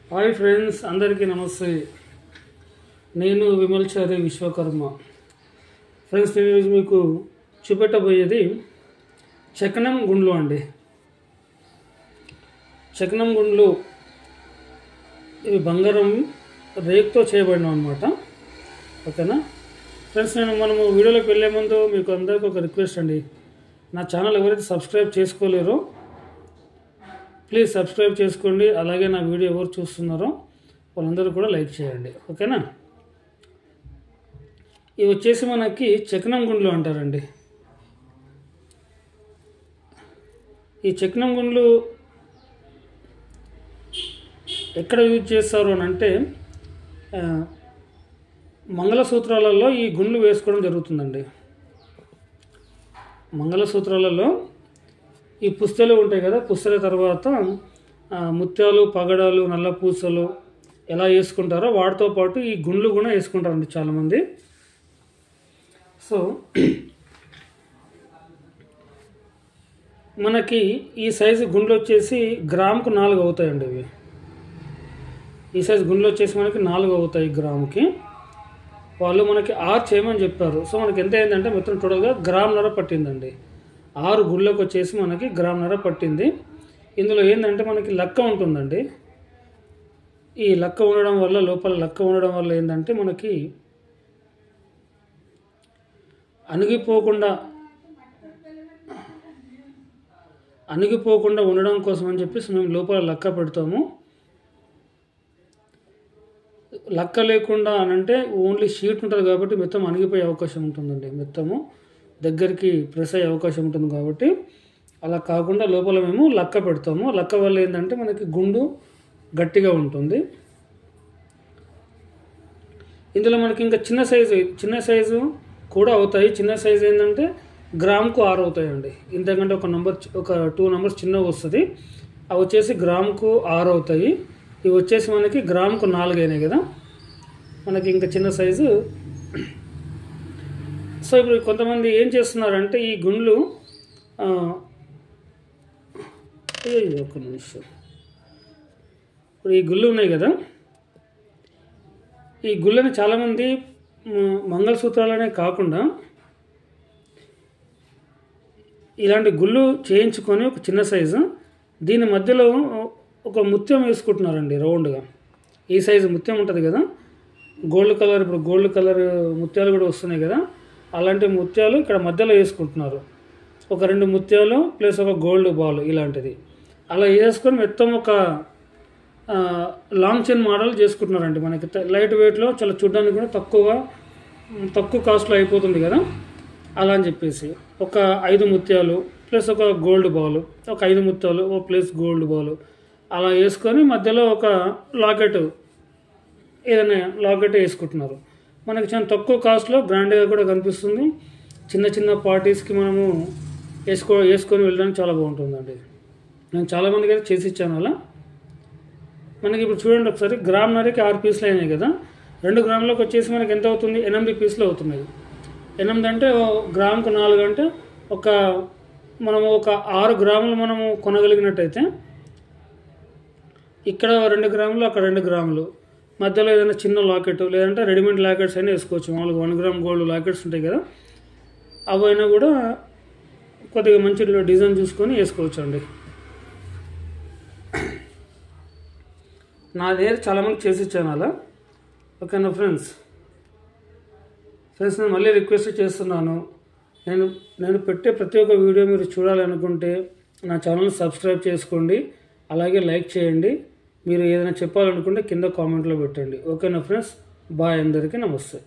Hi friends, అందరికీ నమస్తే. నేను విమల్చారి విశ్వకర్మ. ఫ్రెండ్స్, నేను ఈరోజు మీకు చూపెట్టబోయేది చక్నం గుండ్లు అండి. చక్నం గుండ్లు ఇవి బంగారం రేక్తో చేయబడిన అనమాట. ఓకేనా ఫ్రెండ్స్, మనము వీడియోలోకి వెళ్ళే ముందు మీకు అందరికీ ఒక రిక్వెస్ట్ అండి. నా ఛానల్ ఎవరైతే సబ్స్క్రైబ్ చేసుకోలేరో ప్లీజ్ సబ్స్క్రైబ్ చేసుకోండి. అలాగే నా వీడియో ఎవరు చూస్తున్నారో వాళ్ళందరూ కూడా లైక్ చేయండి. ఓకేనా. ఇవి వచ్చేసి మనకి చక్నం గుండ్లు అంటారండి. ఈ చక్నం గుండ్లు ఎక్కడ యూజ్ చేస్తారు అని అంటే మంగళసూత్రాలలో ఈ గుండ్లు వేసుకోవడం జరుగుతుందండి. మంగళసూత్రాలలో ఈ పుస్తలు ఉంటాయి కదా, పుస్తల తర్వాత ముత్యాలు, పగడాలు, నల్ల పూసలు ఎలా వేసుకుంటారో వాటితో పాటు ఈ గుండ్లు కూడా వేసుకుంటారండి చాలామంది. సో మనకి ఈ సైజు గుండ్లు వచ్చేసి గ్రాముకు 4 అవుతాయండి. ఇవి ఈ సైజు గుండ్లు వచ్చేసి మనకి 4 అవుతాయి గ్రాముకి. వాళ్ళు మనకి 6 చేయమని చెప్పారు. సో మనకి ఎంత అయిందంటే మొత్తం టోటల్గా గ్రామున్నర పట్టిందండి. 6 గుళ్ళకు వచ్చేసి మనకి గ్రామున్నర పట్టింది. ఇందులో ఏంటంటే మనకి లక్క ఉంటుందండి. ఈ లక్క ఉండడం వల్ల, లోపల లక్క ఉండడం వల్ల ఏంటంటే మనకి అణిగిపోకుండా ఉండడం కోసం అని చెప్పేసి మేము లోపల లక్క పెడతాము. లక్క లేకుండా అనంటే ఓన్లీ షీట్ ఉంటుంది కాబట్టి మొత్తం అణిగిపోయే అవకాశం ఉంటుందండి. మొత్తము దగ్గరికి ప్రెస్ అయ్యే అవకాశం ఉంటుంది కాబట్టి అలా కాకుండా లోపల మేము లక్క పెడతాము. లక్క వల్ల ఏంటంటే మనకి గుండు గట్టిగా ఉంటుంది. ఇందులో మనకి ఇంకా చిన్న సైజు కూడా అవుతాయి. చిన్న సైజు ఏంటంటే గ్రాముకు 6 అవుతాయండి. ఇంతకంటే ఒక 2 నెంబర్స్ చిన్నగా వస్తుంది. అవి వచ్చేసి గ్రాముకు 6 అవుతాయి. ఇవి వచ్చేసి మనకి గ్రాముకు 4 అయినాయి కదా, మనకి ఇంకా చిన్న సైజు. సో ఇప్పుడు కొంతమంది ఏం చేస్తున్నారంటే ఈ గుండ్లు ఒక నిమిషం, ఇప్పుడు ఈ గుళ్ళు ఉన్నాయి కదా, ఈ గుళ్ళని చాలామంది మంగళసూత్రాలనే కాకుండా ఇలాంటి గుళ్ళు చేయించుకొని ఒక చిన్న సైజు దీని మధ్యలో ఒక ముత్యం వేసుకుంటున్నారండి రౌండ్గా. ఈ సైజు ముత్యం ఉంటుంది కదా, గోల్డ్ కలర్, ఇప్పుడు గోల్డ్ కలర్ ముత్యాలు కూడా వస్తున్నాయి కదా, అలాంటి ముత్యాలు ఇక్కడ మధ్యలో వేసుకుంటున్నారు. ఒక 2 ముత్యాలు ప్లస్ ఒక గోల్డ్ బాల్ ఇలాంటిది అలా వేసుకొని మొత్తం ఒక లాంగ్ చైన్ మోడల్ చేసుకుంటున్నారండి. మనకి లైట్ వెయిట్లో చాలా చూడడానికి కూడా తక్కువ కాస్ట్లో అయిపోతుంది కదా, అలా అని చెప్పేసి ఒక 5 ముత్యాలు ప్లస్ ఒక గోల్డ్ బాల్, ఒక 5 ముత్యాలు ఓ ప్లస్ గోల్డ్ బాల్ అలా వేసుకొని మధ్యలో ఒక లాకెట్, ఏదైనా లాకెట్ వేసుకుంటున్నారు. మనకి చాలా తక్కువ కాస్ట్లో బ్రాండ్గా కూడా కనిపిస్తుంది. చిన్న పార్టీస్కి మనము వేసుకొని వెళ్ళడానికి చాలా బాగుంటుందండి. నేను చాలామందికి అయితే చేసి ఇచ్చాను అలా. మనకి ఇప్పుడు చూడండి ఒకసారి, గ్రామున్నరకి 6 పీసులు అయినాయి కదా, 2 గ్రాములకు వచ్చేసి మనకి ఎంత అవుతుంది, 8 పీసులు అవుతున్నాయి. 8 అంటే గ్రాముకు 4 అంటే మనము ఒక 6 గ్రాములు మనము కొనగలిగినట్టయితే ఇక్కడ 2 గ్రాములు, అక్కడ 2 గ్రాములు, మధ్యలో ఏదైనా చిన్న లాకెట్ లేదంటే రెడీమేడ్ లాకెట్స్ అయినా వేసుకోవచ్చు. మామూలుగా 1 గ్రామ్ గోల్డ్ లాకెట్స్ ఉంటాయి కదా, అవైనా కూడా కొద్దిగా మంచి డిజైన్ చూసుకొని వేసుకోవచ్చు అండి. నా దగ్గర చాలామంది చేసి ఇచ్చాను అలా. ఓకేనా ఫ్రెండ్స్, నేను మళ్ళీ రిక్వెస్ట్ చేస్తున్నాను. నేను పెట్టే ప్రతి ఒక్క వీడియో మీరు చూడాలనుకుంటే నా ఛానల్ సబ్స్క్రైబ్ చేసుకోండి, అలాగే లైక్ చేయండి. మీరు ఏదైనా చెప్పాలనుకుంటే కింద కామెంట్లో పెట్టండి. ఓకేనా ఫ్రెండ్స్, బాయ్, అందరికీ నమస్తే.